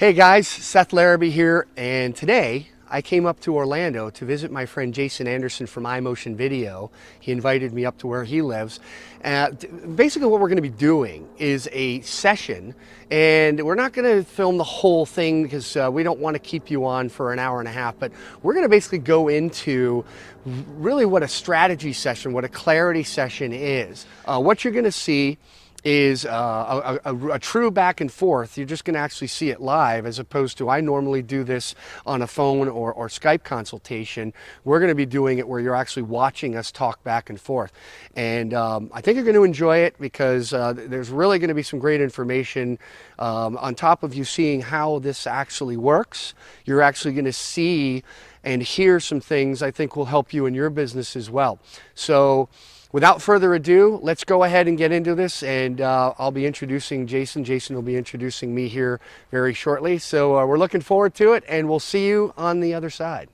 Hey guys, Seth Larabee here, and today I came up to Orlando to visit my friend Jason Anderson from iMotion Video. He invited me up to where he lives. Basically what we're going to be doing is a session, and we're not going to film the whole thing because we don't want to keep you on for an hour and a half, but we're going to basically go into really what a strategy session, what a clarity session is. What you're going to see is a true back and forth. You're just going to actually see it live, as opposed to I normally do this on a phone or Skype consultation. We're going to be doing it where you're actually watching us talk back and forth. And I think you're going to enjoy it because there's really going to be some great information. On top of you seeing how this actually works, you're actually going to see and hear some things I think will help you in your business as well. So without further ado, let's go ahead and get into this, and I'll be introducing Jason. Jason will be introducing me here very shortly. So we're looking forward to it, and we'll see you on the other side.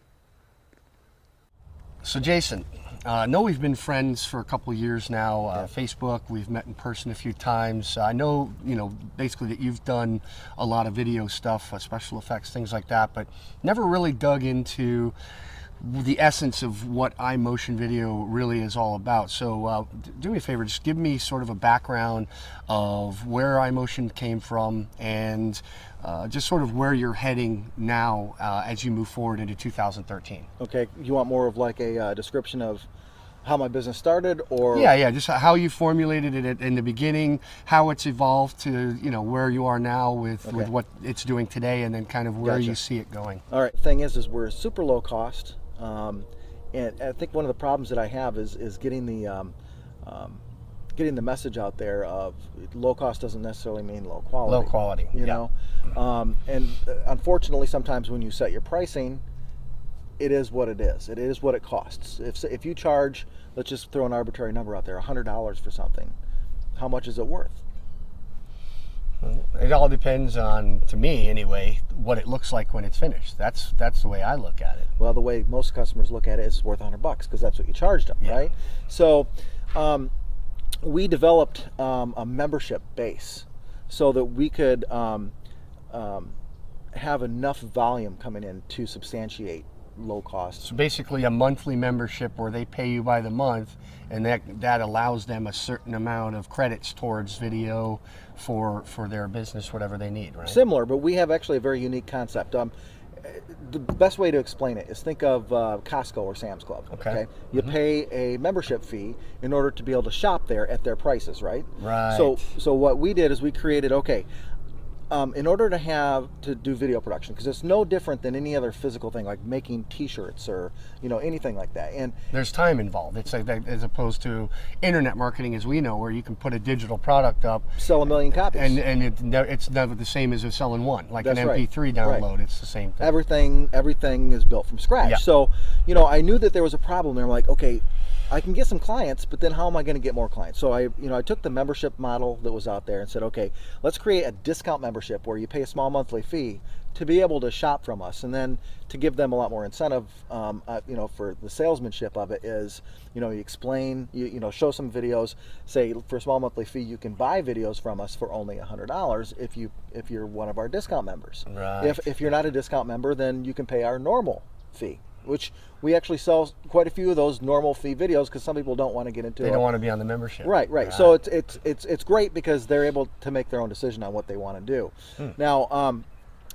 So Jason, I know we've been friends for a couple of years now. Facebook, we've met in person a few times. I know, basically that you've done a lot of video stuff, special effects, things like that, but never really dug into the essence of what iMotion Video really is all about. So do me a favor, just give me sort of a background of where iMotion came from and just sort of where you're heading now as you move forward into 2013. Okay, you want more of like a description of how my business started, or? Yeah, just how you formulated it in the beginning, how it's evolved to, where you are now with what it's doing today, and then kind of where you see it going. All right, the thing is we're super low cost. And I think one of the problems that I have is getting the message out there of low cost doesn't necessarily mean low quality. Low quality, you know. And unfortunately, sometimes when you set your pricing, it is what it is. It is what it costs. If you charge, let's just throw an arbitrary number out there, $100 for something, how much is it worth? It all depends on, to me anyway, what it looks like when it's finished. That's the way I look at it. Well, the way most customers look at it is it's worth $100 because that's what you charged them, right? So we developed a membership base so that we could have enough volume coming in to substantiate low cost. So basically a monthly membership where they pay you by the month, and that allows them a certain amount of credits towards video for their business, whatever they need, right? Similar, but we have actually a very unique concept. The best way to explain it is think of Costco or Sam's Club. Okay. You pay a membership fee in order to be able to shop there at their prices, right? Right. So what we did is we created, in order to do video production, because it's no different than any other physical thing like making T-shirts or anything like that. And there's time involved. It's like that, as opposed to internet marketing, as we know, where you can put a digital product up, sell 1 million copies, and it's never the same as selling one. Like That's an MP3 download, it's the same thing. Everything is built from scratch. Yeah. So I knew that there was a problem there. I'm like, okay, I can get some clients, but then how am I going to get more clients? So I took the membership model that was out there and said, okay, let's create a discount membership where you pay a small monthly fee to be able to shop from us, and then to give them a lot more incentive, for the salesmanship of it is, you explain, show some videos, say for a small monthly fee you can buy videos from us for only $100 if you're one of our discount members. Right. If you're not a discount member, then you can pay our normal fee, which we actually sell quite a few of those normal fee videos because some people don't want to get into it. They don't want to be on the membership. Right. So it's great because they're able to make their own decision on what they want to do. Now,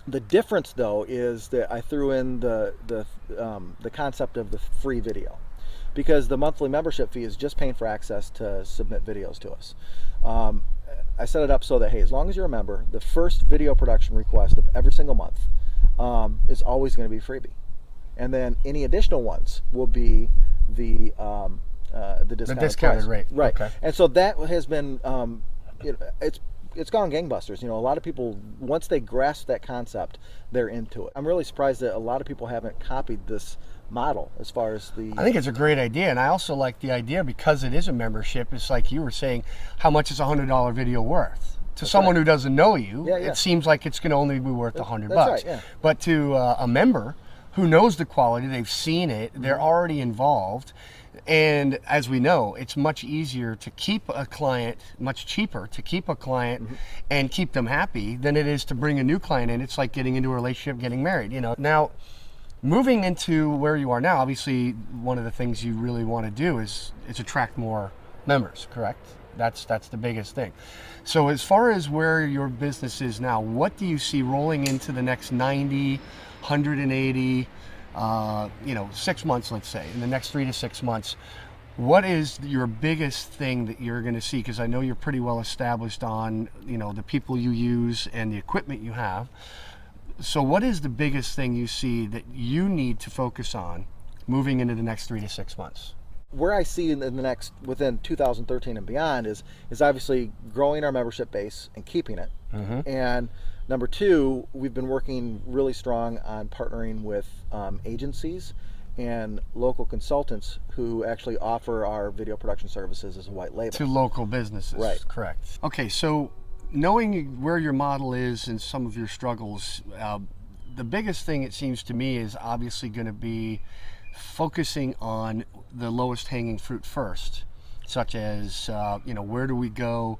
the difference though is that I threw in the concept of the free video, because the monthly membership fee is just paying for access to submit videos to us. I set it up so that, hey, as long as you're a member, the first video production request of every single month is always going to be freebie. And then any additional ones will be the discounted rate. Right. Okay. And so that has been, it's gone gangbusters. A lot of people, once they grasp that concept, they're into it. I'm really surprised that a lot of people haven't copied this model as far as the... I think it's a great idea, and I also like the idea because it is a membership. It's like you were saying, how much is a $100 video worth? To someone who doesn't know you, it seems like it's going to only be worth $100. That's right, yeah. But to a member who knows the quality, they've seen it, they're already involved. And as we know, it's much easier to keep a client, much cheaper to keep a client and keep them happy than it is to bring a new client in. It's like getting into a relationship, getting married, you know. Now, moving into where you are now, obviously one of the things you really want to do is attract more members, correct? That's the biggest thing. So as far as where your business is now, what do you see rolling into the next 90, 180, 6 months, let's say, in the next 3 to 6 months? What is your biggest thing that you're going to see? Because I know you're pretty well established on, the people you use and the equipment you have. So what is the biggest thing you see that you need to focus on moving into the next 3 to 6 months? Where I see within 2013 and beyond is obviously growing our membership base and keeping it. And number two, we've been working really strong on partnering with agencies and local consultants who actually offer our video production services as a white label. To local businesses, right? Correct. Okay, so knowing where your model is and some of your struggles, the biggest thing it seems to me is obviously going to be focusing on the lowest hanging fruit first, such as where do we go?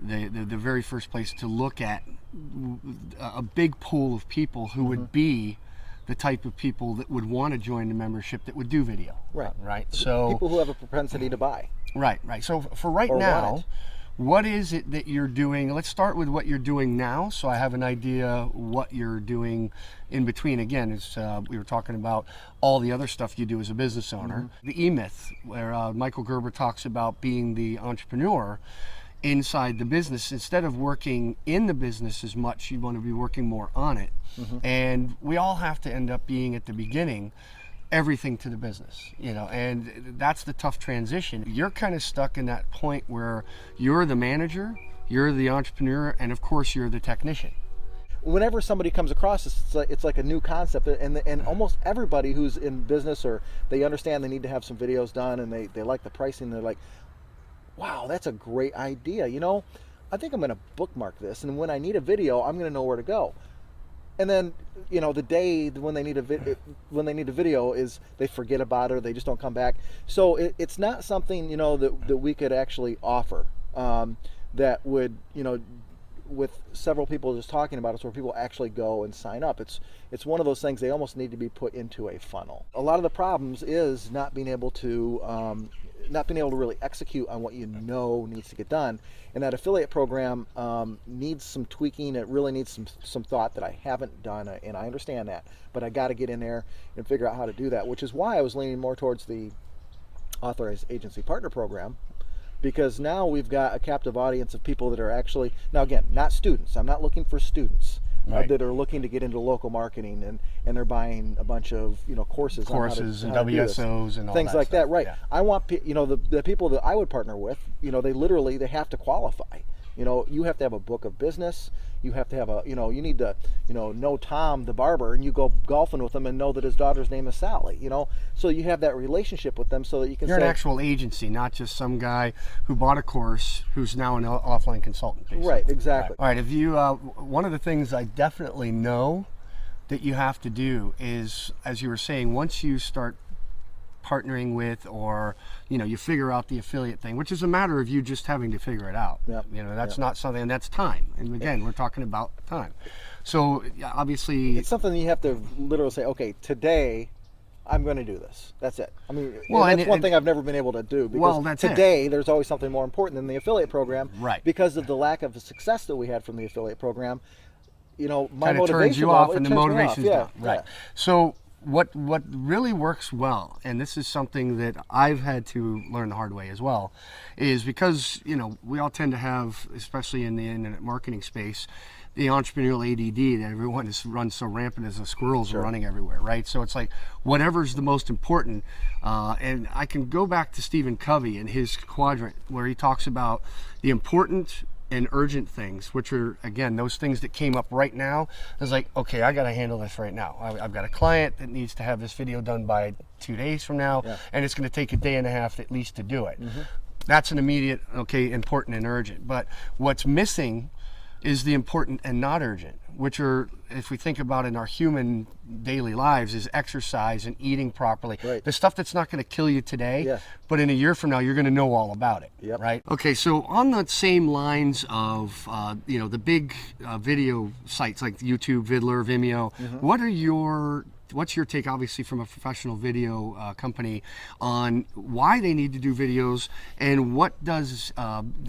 The very first place to look at a big pool of people who would be the type of people that would want to join the membership that would do video. Right. So people who have a propensity to buy. Right. So for right now, what is it that you're doing? Let's start with what you're doing now, so I have an idea what you're doing in between. Again, as we were talking about all the other stuff you do as a business owner. The E-Myth, where Michael Gerber talks about being the entrepreneur inside the business. Instead of working in the business as much, you want to be working more on it. And we all have to end up being at the beginning everything to the business, and that's the tough transition. You're kind of stuck in that point where you're the manager, you're the entrepreneur, and of course you're the technician. Whenever somebody comes across this, it's like a new concept, and almost everybody who's in business, or they understand they need to have some videos done and they like the pricing, they're like, wow, that's a great idea. I think I'm going to bookmark this, and when I need a video, I'm going to know where to go. And then, the day when they need a video is they forget about it, or they just don't come back. So it's not something that we could actually offer that would with several people just talking about it, where people actually go and sign up. It's one of those things, they almost need to be put into a funnel. A lot of the problems is not being able to really execute on what needs to get done. And that affiliate program needs some tweaking. It really needs some thought that I haven't done, and I understand that, but I got to get in there and figure out how to do that, which is why I was leaning more towards the authorized agency partner program, because now we've got a captive audience of people that are actually, now again, not students. I'm not looking for students. That are looking to get into local marketing, and they're buying a bunch of courses and WSOs and all things that like stuff. that. Right. Yeah. I want the people that I would partner with. They have to qualify. You have to have a book of business. You have to have you need to know Tom the barber, and you go golfing with him and know that his daughter's name is Sally. So you have that relationship with them, so that you can. You're an actual agency, not just some guy who bought a course who's now an offline consultant. Basically. Right. Exactly. All right. If you one of the things I definitely know that you have to do is, as you were saying, once you start partnering with, or you figure out the affiliate thing, which is a matter of you just having to figure it out. That's not something, and that's time, and again, we're talking about time. So obviously it's something you have to literally say, okay, today I'm going to do this. That's it. I mean, that's one thing I've never been able to do, because today there's always something more important than the affiliate program, right? Because of the lack of success that we had from the affiliate program. My kind of turns you off, and the motivation's down. Right. So what really works well, and this is something that I've had to learn the hard way as well, is because we all tend to have, especially in the internet marketing space, the entrepreneurial ADD that everyone runs so rampant as the squirrels are running everywhere, right? So it's like whatever's the most important, and I can go back to Stephen Covey and his quadrant, where he talks about the important and urgent things, which are, again, those things that came up right now. It's like, okay, I got to handle this right now. I've got a client that needs to have this video done by 2 days from now, and it's going to take a day and a half at least to do it. That's an immediate, okay, important and urgent. But what's missing is the important and not urgent, which are, if we think about in our human daily lives, is exercise and eating properly. Right. The stuff that's not going to kill you today, Yeah. but in a year from now, you're going to know all about it. Yep. Right? Okay, so on the same lines of, you know, the big video sites like YouTube, Vidler, Vimeo, what's your take, obviously, from a professional video company on why they need to do videos, and what does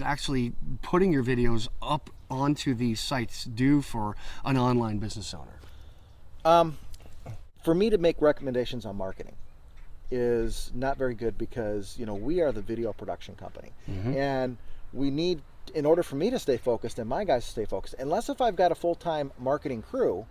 actually putting your videos up onto these sites do for an online business owner? For me to make recommendations on marketing is not very good, because, you know, we are the video production company, and we need, in order for me to stay focused and my guys to stay focused, unless if I've got a full-time marketing crew,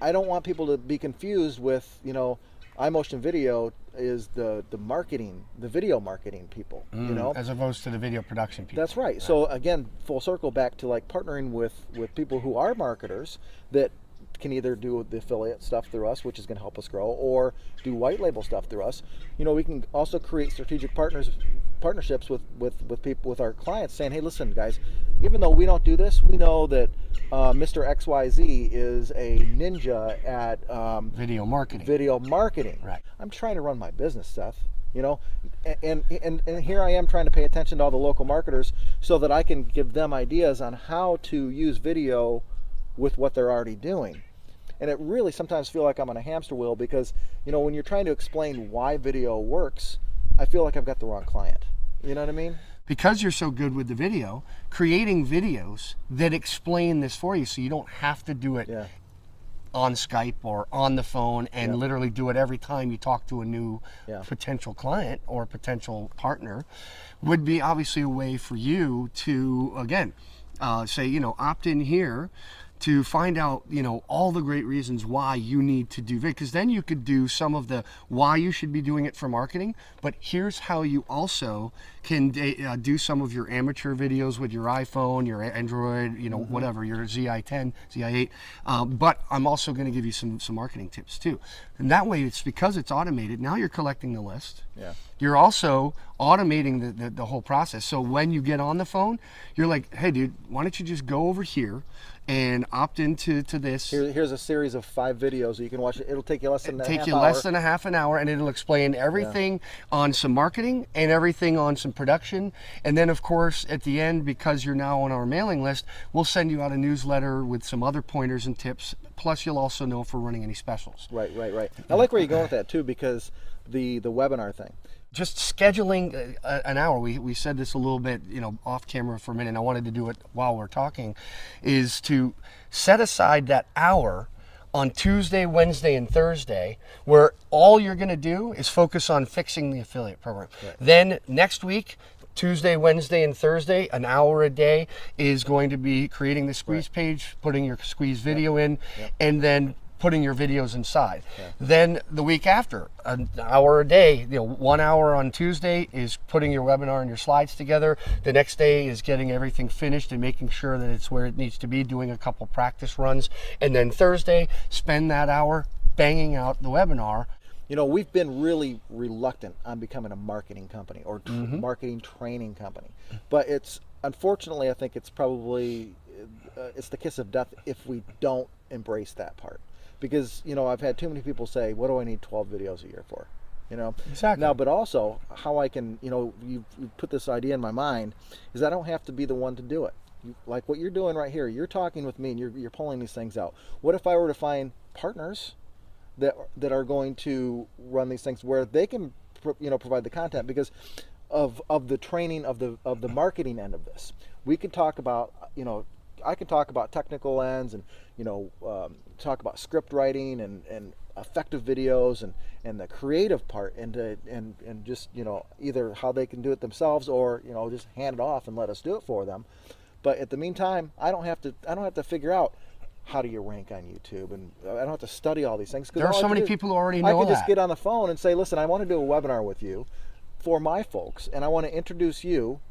I don't want people to be confused with, you know, iMotion Video is the marketing, the video marketing people, you know, as opposed to the video production people. That's right. So again, full circle back to like partnering with people who are marketers that can either do the affiliate stuff through us, which is going to help us grow, or do white label stuff through us. You know, we can also create strategic partnerships with people, with our clients, saying, hey, listen, guys, even though we don't do this, we know that Mr. XYZ is a ninja at video marketing. Right. I'm trying to run my business, Seth. You know, and here I am trying to pay attention to all the local marketers so that I can give them ideas on how to use video with what they're already doing. And it really sometimes feel like I'm on a hamster wheel, because, you know, when you're trying to explain why video works, I feel like I've got the wrong client. You know what I mean? Because you're so good with the video, creating videos that explain this for you, so you don't have to do it on Skype or on the phone and literally do it every time you talk to a new potential client or potential partner, would be obviously a way for you to, again, say, you know, opt in here to find out, you know, all the great reasons why you need to do video, because then you could do some of the why you should be doing it for marketing, but here's how you also can do some of your amateur videos with your iPhone, your Android, you know, whatever, your ZI-10, ZI-8, but I'm also going to give you some marketing tips too. And that way, it's because it's automated, now you're collecting the list. Yeah. You're also automating the whole process. So when you get on the phone, you're like, hey dude, why don't you just go over here and opt into this. Here's a series of 5 videos that you can watch. It'll take you less than a half an hour, and it'll explain everything on some marketing and everything on some production. And then, of course, at the end, because you're now on our mailing list, we'll send you out a newsletter with some other pointers and tips. Plus, you'll also know if we're running any specials. Right. I like where you're going with that too, because the webinar thing. Just scheduling an hour, we said this a little bit, you know, off camera for a minute, and I wanted to do it while we're talking, is to set aside that hour on Tuesday, Wednesday, and Thursday, where all you're going to do is focus on fixing the affiliate program. Right. Then next week, Tuesday, Wednesday, and Thursday, an hour a day is going to be creating the squeeze page, putting your squeeze video in, and then putting your videos inside. Then the week after, an hour a day, you know, 1 hour on Tuesday is putting your webinar and your slides together. The next day is getting everything finished and making sure that it's where it needs to be, doing a couple practice runs. And then Thursday, spend that hour banging out the webinar. You know, we've been really reluctant on becoming a marketing company or marketing training company, but it's, unfortunately, I think it's probably, it's the kiss of death if we don't embrace that part. Because, you know, I've had too many people say, what do I need 12 videos a year for? You know? Exactly. Now, but also, how I can, you know, you put this idea in my mind, is I don't have to be the one to do it. Like what you're doing right here, you're talking with me and you're pulling these things out. What if I were to find partners that are going to run these things where they can, you know, provide the content? Because of the training of the marketing end of this, we could talk about, you know, I can talk about technical ends and, you know, talk about script writing and effective videos and the creative part, and just, you know, either how they can do it themselves or, you know, just hand it off and let us do it for them. But at the meantime, I don't have to figure out how do you rank on YouTube, and I don't have to study all these things. There are so many people who already know that. I can just get on the phone and say, listen, I want to do a webinar with you for my folks, and I want to introduce you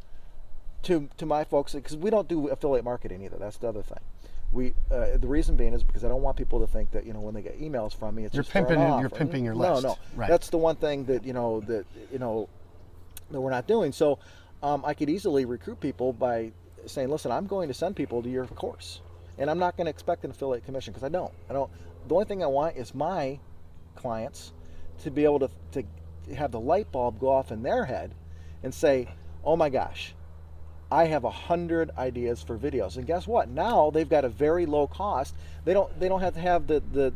to my folks, because we don't do affiliate marketing either. That's the other thing. The reason being is because I don't want people to think that, you know, when they get emails from me, it's you're just pimping. off. You're pimping your list. No. Right. That's the one thing that that we're not doing. So I could easily recruit people by saying, listen, I'm going to send people to your course, and I'm not going to expect an affiliate commission, because I don't. The only thing I want is my clients to be able to have the light bulb go off in their head and say, oh my gosh, I have 100 ideas for videos. And guess what? Now they've got a very low cost. They don't have to have the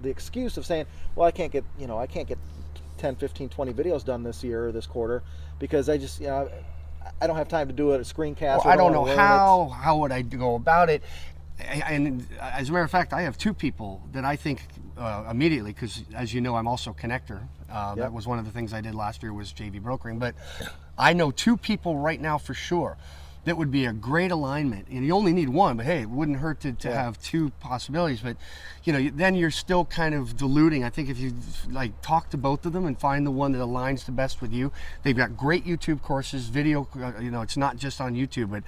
excuse of saying, well, I can't get 10, 15, 20 videos done this year or this quarter because I just, I don't have time to do it, a screencast. Well, I don't know how would I go about it. And as a matter of fact, I have two people that I think immediately, because as you know, I'm also connector. That was one of the things I did last year, was JV brokering. But I know two people right now for sure that would be a great alignment. And you only need one, but hey, it wouldn't hurt to have two possibilities. But then you're still kind of diluting. I think if you talk to both of them and find the one that aligns the best with you. They've got great YouTube courses, video. It's not just on YouTube, but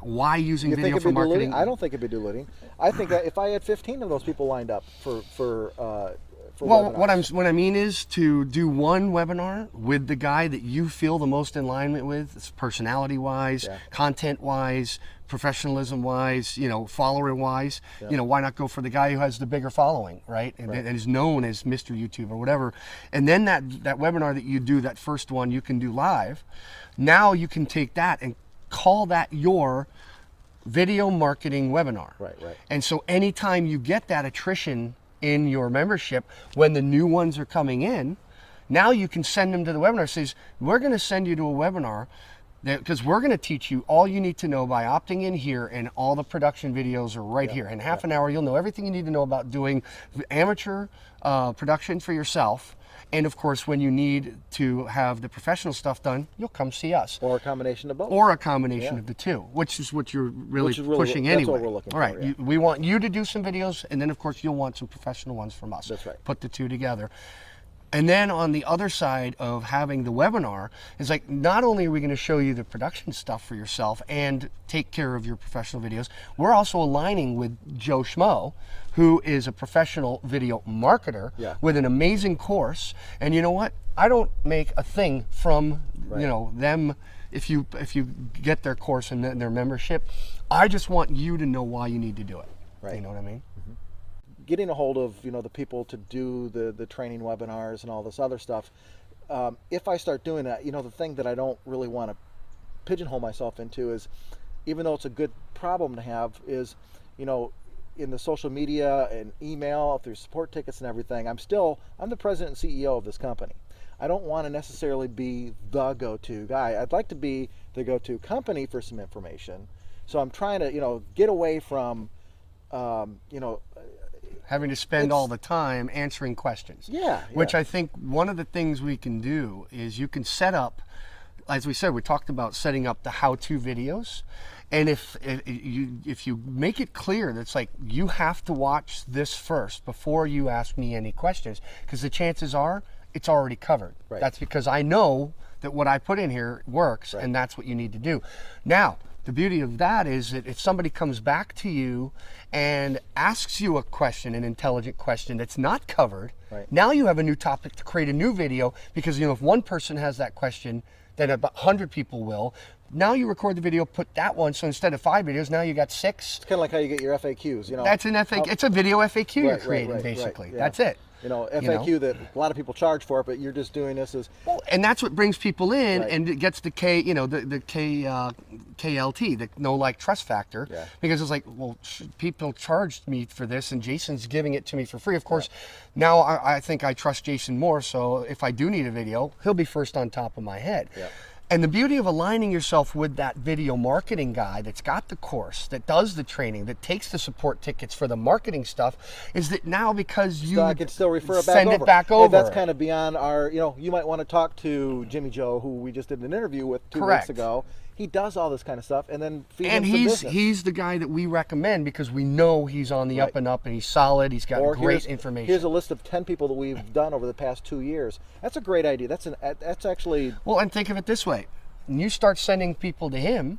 why using video for marketing? I don't think it'd be diluting. I think that if I had 15 of those people lined up for well, webinars. what I mean is to do one webinar with the guy that you feel the most in alignment with, personality-wise, content-wise, professionalism-wise, follower-wise. Why not go for the guy who has the bigger following, right? And is known as Mr. YouTube or whatever. And then that webinar that you do, that first one, you can do live. Now you can take that and call that your video marketing webinar. Right. And so anytime you get that attrition in your membership, when the new ones are coming in, now you can send them to the webinar. It says, we're going to send you to a webinar because we're going to teach you all you need to know by opting in here, and all the production videos are right here. In half an hour, you'll know everything you need to know about doing amateur production for yourself. And of course, when you need to have the professional stuff done, you'll come see us. Or a combination of both. Or a combination of the two, which is what you're really pushing anyway. That's what we're looking for. All right, we want you to do some videos, and then of course you'll want some professional ones from us. That's right. Put the two together. And then on the other side of having the webinar is not only are we going to show you the production stuff for yourself and take care of your professional videos, we're also aligning with Joe Schmo, who is a professional video marketer with an amazing course. And you know what? I don't make a thing from them if you get their course and their membership. I just want you to know why you need to do it. Right. You know what I mean? Getting a hold of the people to do the training webinars and all this other stuff, if I start doing that, the thing that I don't really want to pigeonhole myself into is, even though it's a good problem to have, is in the social media and email through support tickets and everything, I'm the president and CEO of this company. I don't want to necessarily be the go-to guy. I'd like to be the go-to company for some information. So I'm trying to get away from having to spend all the time answering questions. Which I think one of the things we can do is you can set up, as we said, we talked about setting up the how-to videos. And if you make it clear that's you have to watch this first before you ask me any questions, because the chances are it's already covered. Right. That's because I know that what I put in here works, and that's what you need to do. Now, the beauty of that is that if somebody comes back to you and asks you a question, an intelligent question that's not covered, now you have a new topic to create a new video, because if one person has that question, then about 100 people will. Now you record the video, put that one, so instead of 5 videos, now you got 6. It's kind of like how you get your FAQs, That's an FAQ. It's a video FAQ you're creating, basically. That's it. FAQ that a lot of people charge for, but you're just doing this as... Well, and that's what brings people in, and it gets the KLT, the know, like, trust factor, because it's well, people charged me for this, and Jason's giving it to me for free. Of course, now I think I trust Jason more, so if I do need a video, he'll be first on top of my head. And the beauty of aligning yourself with that video marketing guy that's got the course, that does the training, that takes the support tickets for the marketing stuff, is that now, because I can still refer send it back over. That's kind of beyond our, you might want to talk to Jimmy Joe, who we just did an interview with 2 weeks ago. He does all this kind of stuff, and then feeds him some business. He's the guy that we recommend, because we know he's on the up and up, and he's solid. He's got great information. Here's a list of 10 people that we've done over the past 2 years. That's a great idea. That's actually... Well, and think of it this way: you start sending people to him,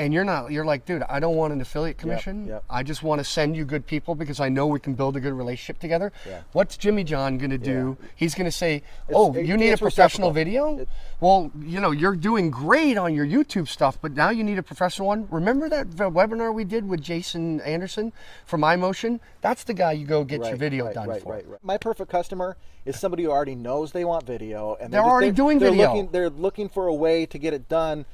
and you're like, dude, I don't want an affiliate commission. Yep. I just want to send you good people because I know we can build a good relationship together. Yeah. What's Jimmy John going to do? Yeah. He's going to say, you need a professional video? Well, you know, you're doing great on your YouTube stuff, but now you need a professional one. Remember that webinar we did with Jason Anderson from iMotion? That's the guy you go get your video done for. Right. My perfect customer is somebody who already knows they want video, and they're already doing video. They're looking for a way to get it done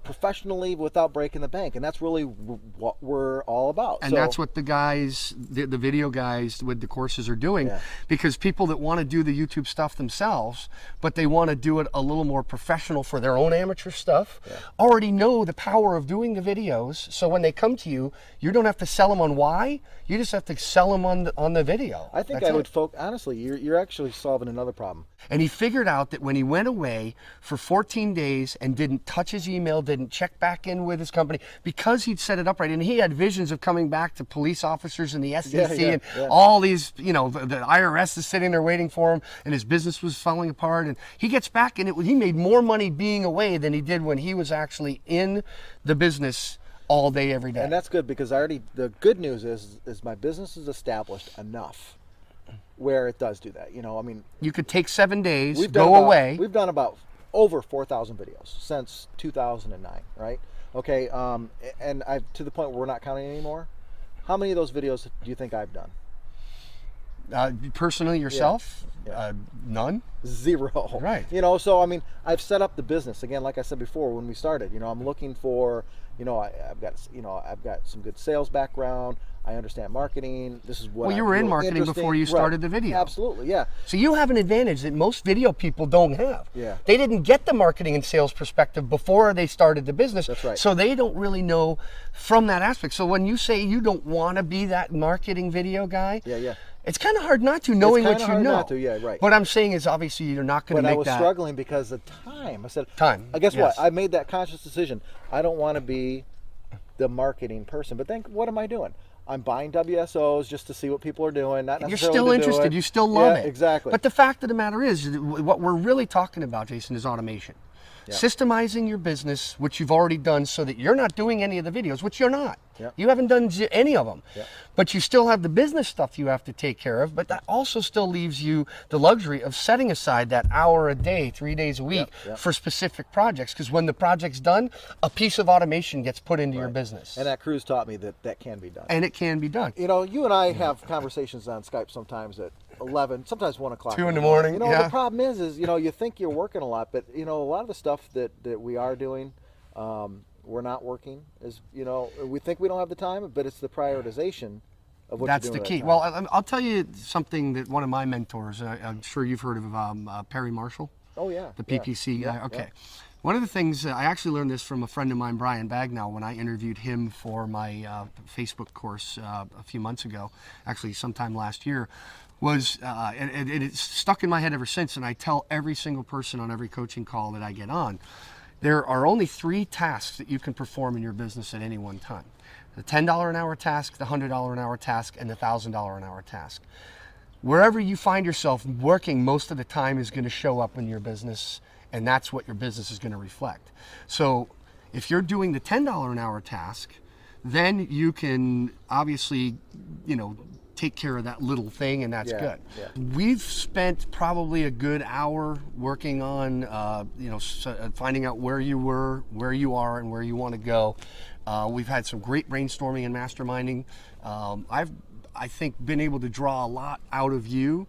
professionally without breaking the bank, and that's really what we're all about. And that's what the guys, the video guys with the courses are doing, because people that want to do the YouTube stuff themselves, but they want to do it a little more professional for their own amateur stuff, already know the power of doing the videos. So when they come to you, you don't have to sell them on why, you just have to sell them on the video. I think I would focus, honestly, you're actually solving another problem. And he figured out that when he went away for 14 days and didn't touch his email, didn't check back in with his company, because he'd set it up right, and he had visions of coming back to police officers and the SEC and all these, you know, the IRS is sitting there waiting for him, and his business was falling apart, and he gets back and he made more money being away than he did when he was actually in the business all day, every day. And that's good, because the good news is my business is established enough where it does do that. You know, I mean, you could take 7 days, go away. We've done about over 4,000 videos since 2009, right? Okay, and to the point where we're not counting anymore. How many of those videos do you think I've done? Personally, yourself? None? Zero. Right. You know, so I mean, I've set up the business again, like I said before when we started. You know, I'm looking for, you know, I've got some good sales background. I understand marketing. This is what. Well, you were in marketing before you started the video. Absolutely, yeah. So you have an advantage that most video people don't have. Yeah. They didn't get the marketing and sales perspective before they started the business. That's right. So they don't really know from that aspect. So when you say you don't want to be that marketing video guy, it's kind of hard not to, knowing what you know. Not to, yeah, right. What I'm saying is, obviously, you're not going to make that. But I was struggling because of time. I said, time. Guess what? I made that conscious decision. I don't want to be the marketing person. But then what am I doing? I'm buying WSOs just to see what people are doing. Not necessarily You're still interested. You still love it. Exactly. But the fact of the matter is, what we're really talking about, Jason, is automation. Systemizing your business, which you've already done, so that you're not doing any of the videos, which you're not. You haven't done any of them. But you still have the business stuff you have to take care of, but that also still leaves you the luxury of setting aside that hour a day, 3 days a week for specific projects, because when the project's done, a piece of automation gets put into your business. And that cruise taught me that that can be done. And it can be done. You know, you and I have conversations on Skype sometimes at 11, sometimes 1 o'clock. 2 in the morning. You know, the problem is, you know, you think you're working a lot, but, you know, a lot of the stuff that we are doing, we're not working. Is, you know, we think we don't have the time, but it's the prioritization of what that's you're doing. The key. Well, I'll tell you something that one of my mentors, I'm sure you've heard of Perry Marshall. Oh, yeah. The PPC guy. Okay. One of the things, I actually learned this from a friend of mine, Brian Bagnall, when I interviewed him for my Facebook course a few months ago, actually sometime last year, was, and it's stuck in my head ever since, and I tell every single person on every coaching call that I get on, there are only 3 tasks that you can perform in your business at any one time. The $10 an hour task, the $100 an hour task, and the $1,000 an hour task. Wherever you find yourself working most of the time is going to show up in your business, and that's what your business is going to reflect. So if you're doing the $10 an hour task, then you can obviously, you know, take care of that little thing, and that's good. We've spent probably a good hour working on, you know, finding out where you were, where you are, and where you want to go. We've had some great brainstorming and masterminding. I think been able to draw a lot out of you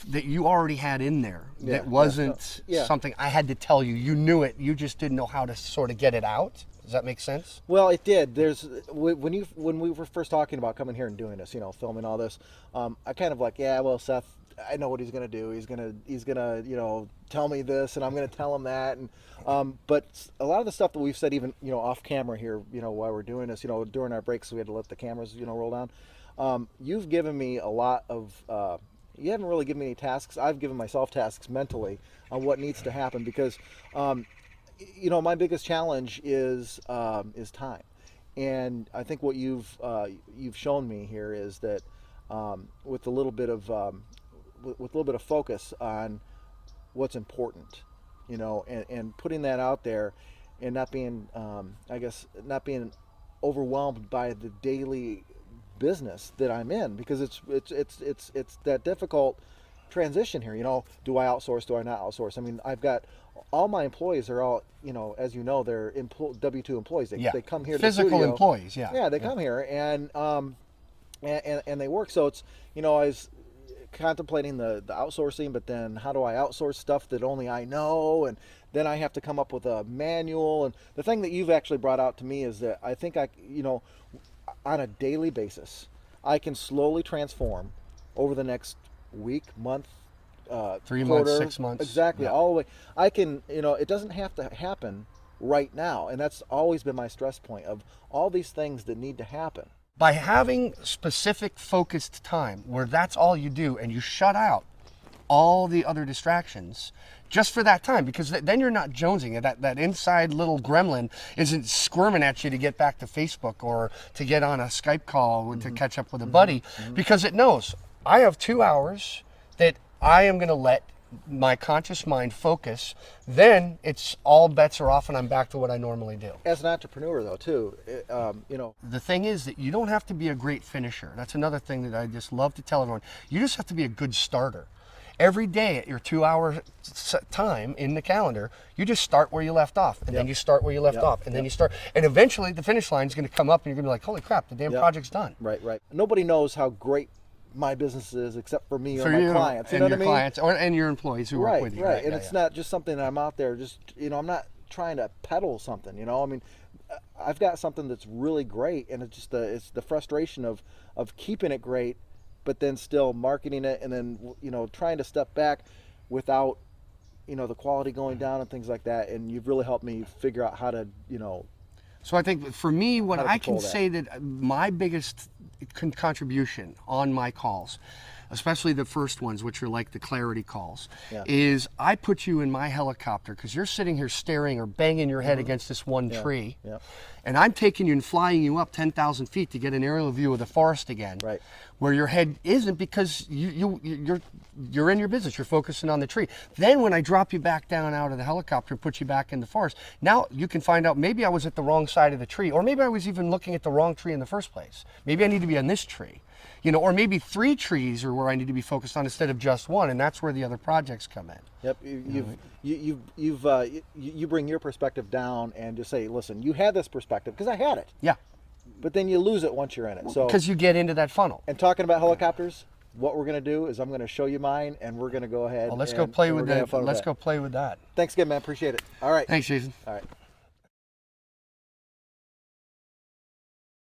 that you already had in there. That wasn't something I had to tell you. You knew it. You just didn't know how to sort of get it out. Does that make sense? Well, it did. There's when we were first talking about coming here and doing this, you know, filming all this, I kind of like, yeah, well, Seth, I know what he's gonna do. He's gonna, you know, tell me this, and I'm gonna tell him that, and but a lot of the stuff that we've said, even, you know, off camera here, you know, while we're doing this, you know, during our breaks, we had to let the cameras, you know, roll down. You've given me a lot of. You haven't really given me any tasks. I've given myself tasks mentally on what needs to happen, because. You know, my biggest challenge is time, and I think what you've shown me here is that with a little bit of focus on what's important, you know, and putting that out there, and not being, I guess, not being overwhelmed by the daily business that I'm in, because it's that difficult transition here. You know, do I outsource? Do I not outsource? I mean, I've got all my employees are all, you know, as you know, they're W-2 employees. They come here to physical the studio. employees. Yeah, they come here and they work. So it's, you know, I was contemplating the outsourcing, but then how do I outsource stuff that only I know? And then I have to come up with a manual. And the thing that you've actually brought out to me is that I think you know, on a daily basis, I can slowly transform over the next week, month, 3 quarter, months, 6 months. Exactly. All the way. I can, you know, it doesn't have to happen right now. And that's always been my stress point of all these things that need to happen. By having specific focused time where that's all you do and you shut out all the other distractions just for that time, because then you're not jonesing. That inside little gremlin isn't squirming at you to get back to Facebook or to get on a Skype call to catch up with a buddy, because it knows I have 2 hours that I am going to let my conscious mind focus. Then it's all bets are off and I'm back to what I normally do. As an entrepreneur though too, you know, the thing is that you don't have to be a great finisher. That's another thing that I just love to tell everyone. You just have to be a good starter. Every day at your 2 hour time in the calendar, you just start where you left off, and then you start where you left off, and then you start, and eventually the finish line is going to come up and you're going to be like, holy crap, the damn project's done. Right. Nobody knows how great my business is except for me or my clients. You know what I mean? Clients and your employees who work with you. Right. And it's not just something that I'm out there just, you know, I'm not trying to peddle something, you know. I mean, I've got something that's really great, and it's just it's the frustration of keeping it great, but then still marketing it, and then, you know, trying to step back without, you know, the quality going down and things like that. And you've really helped me figure out how to, you know. So I think for me, what I can say that my biggest contribution on my calls, especially the first ones, which are like the clarity calls, is I put you in my helicopter because you're sitting here staring or banging your head against this one tree, and I'm taking you and flying you up 10,000 feet to get an aerial view of the forest again, where your head isn't, because you're in your business, you're focusing on the tree. Then when I drop you back down out of the helicopter and put you back in the forest, now you can find out maybe I was at the wrong side of the tree, or maybe I was even looking at the wrong tree in the first place. Maybe I need to be on this tree. You know, or maybe 3 trees are where I need to be focused on instead of just one, and that's where the other projects come in. Yep, you bring your perspective down and just say, listen, you had this perspective because I had it. Yeah. But then you lose it once you're in it. So because you get into that funnel. And talking about helicopters, what we're going to do is I'm going to show you mine, and we're going to go ahead. Well, let's go play with that. Let's go play with that. Thanks again, man. Appreciate it. All right. Thanks, Jason. All right.